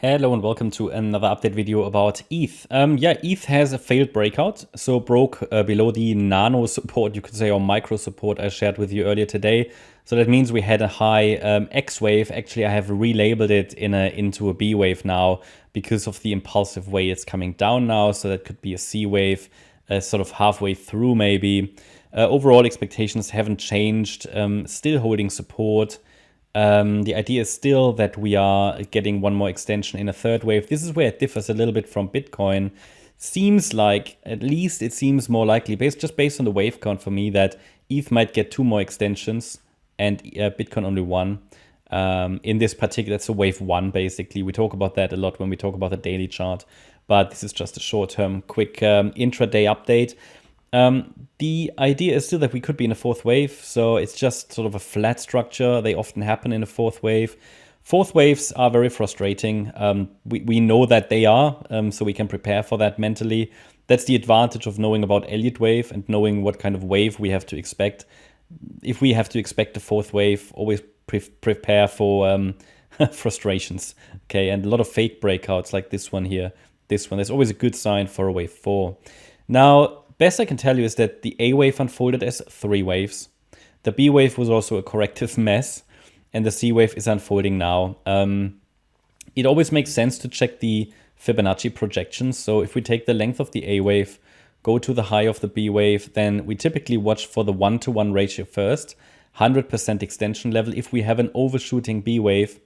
Hello and welcome to another update video about ETH. ETH has a failed breakout, so broke below the nano support, you could say, or micro support I shared with you earlier today. So that means we had a high X wave. Actually, I have relabeled it into a B wave now because of the impulsive way it's coming down now. So that could be a C wave, sort of halfway through maybe. Overall expectations haven't changed, still holding support. The idea is still that we are getting one more extension in a third wave. This is where it differs a little bit from Bitcoin. Seems like, at least it seems more likely, just based on the wave count for me, that ETH might get 2 more extensions and Bitcoin only 1. In this particular, that's a wave 1 basically. We talk about that a lot when we talk about the daily chart, but this is just a short-term, quick intraday update. The idea is still that we could be in a fourth wave, so it's just sort of a flat structure. They often happen in a fourth wave. Fourth waves are very frustrating. We know that they are, so we can prepare for that mentally. That's the advantage of knowing about Elliott Wave and knowing what kind of wave we have to expect. If we have to expect a fourth wave, always prepare for frustrations, okay? And a lot of fake breakouts like this one here. This one, there's always a good sign for a wave 4. Now, best I can tell you is that the A wave unfolded as 3 waves. The B wave was also a corrective mess, and the C wave is unfolding now. It always makes sense to check the Fibonacci projections. So if we take the length of the A wave, go to the high of the B wave, then we typically watch for the 1-to-1 ratio first, 100% extension level. If we have an overshooting B wave,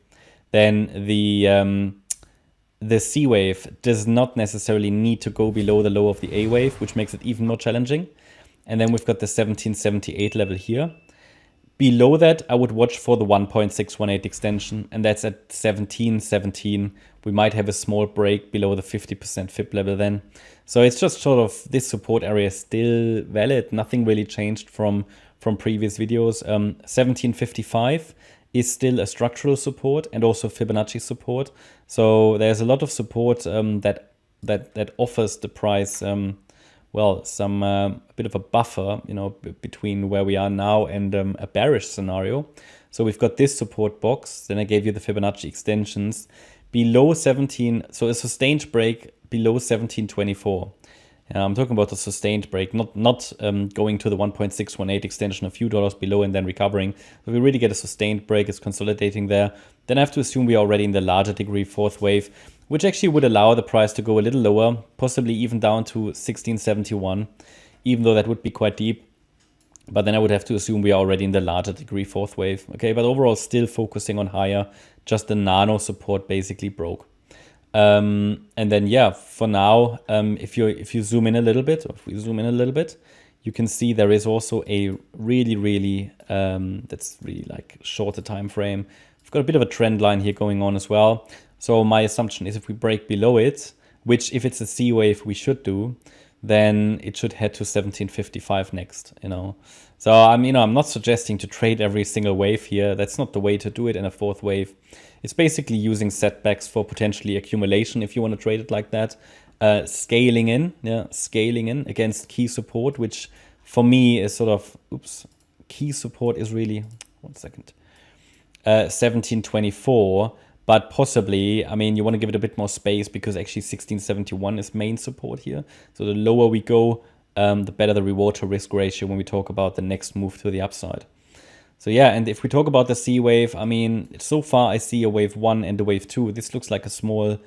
then the C wave does not necessarily need to go below the low of the A wave, which makes it even more challenging. And then we've got the 1778 level here. Below that, I would watch for the 1.618 extension, and that's at 1717. We might have a small break below the 50% Fib level then. So it's just sort of this support area is still valid. Nothing really changed from previous videos. 1755 is still a structural support and also Fibonacci support. So there's a lot of support that offers the price a bit of a buffer, between where we are now and a bearish scenario. So we've got this support box. Then I gave you the Fibonacci extensions below 17. So a sustained break below 1724. I'm talking about a sustained break, not going to the 1.618 extension a few dollars below and then recovering. So we really get a sustained break, it's consolidating there. Then I have to assume we are already in the larger degree fourth wave, which actually would allow the price to go a little lower, possibly even down to 1671, even though that would be quite deep. But then I would have to assume we are already in the larger degree fourth wave. Okay, but overall still focusing on higher, just the nano support basically broke. And then, yeah, for now, if you zoom in a little bit, or if we zoom in a little bit, you can see there is also a really, that's really like shorter time frame. We've got a bit of a trend line here going on as well. So my assumption is if we break below it, which if it's a C wave we should do, then it should head to 1755 next, So I'm not suggesting to trade every single wave here. That's not the way to do it in a fourth wave. It's basically using setbacks for potentially accumulation if you want to trade it like that. Scaling in against key support, which for me is sort of, key support is really, 1724. But possibly, you want to give it a bit more space because actually 1671 is main support here. So the lower we go, the better the reward to risk ratio when we talk about the next move to the upside. So yeah, and if we talk about the C wave, so far I see a wave 1 and a wave 2. This looks like a small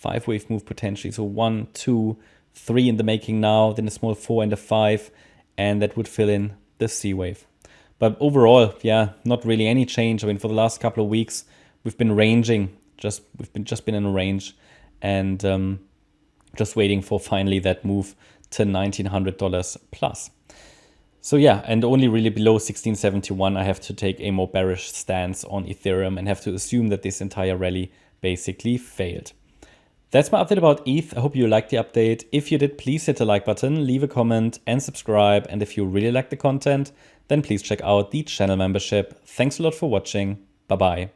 5-wave move potentially. So 1, 2, 3 in the making now, then a small 4 and a 5, and that would fill in the C wave. But overall, yeah, not really any change. For the last couple of weeks, we've been ranging, we've been in a range, and just waiting for finally that move to $1,900 plus. So yeah, and only really below 1671, I have to take a more bearish stance on Ethereum and have to assume that this entire rally basically failed. That's my update about ETH. I hope you liked the update. If you did, please hit the like button, leave a comment and subscribe. And if you really like the content, then please check out the channel membership. Thanks a lot for watching. Bye-bye.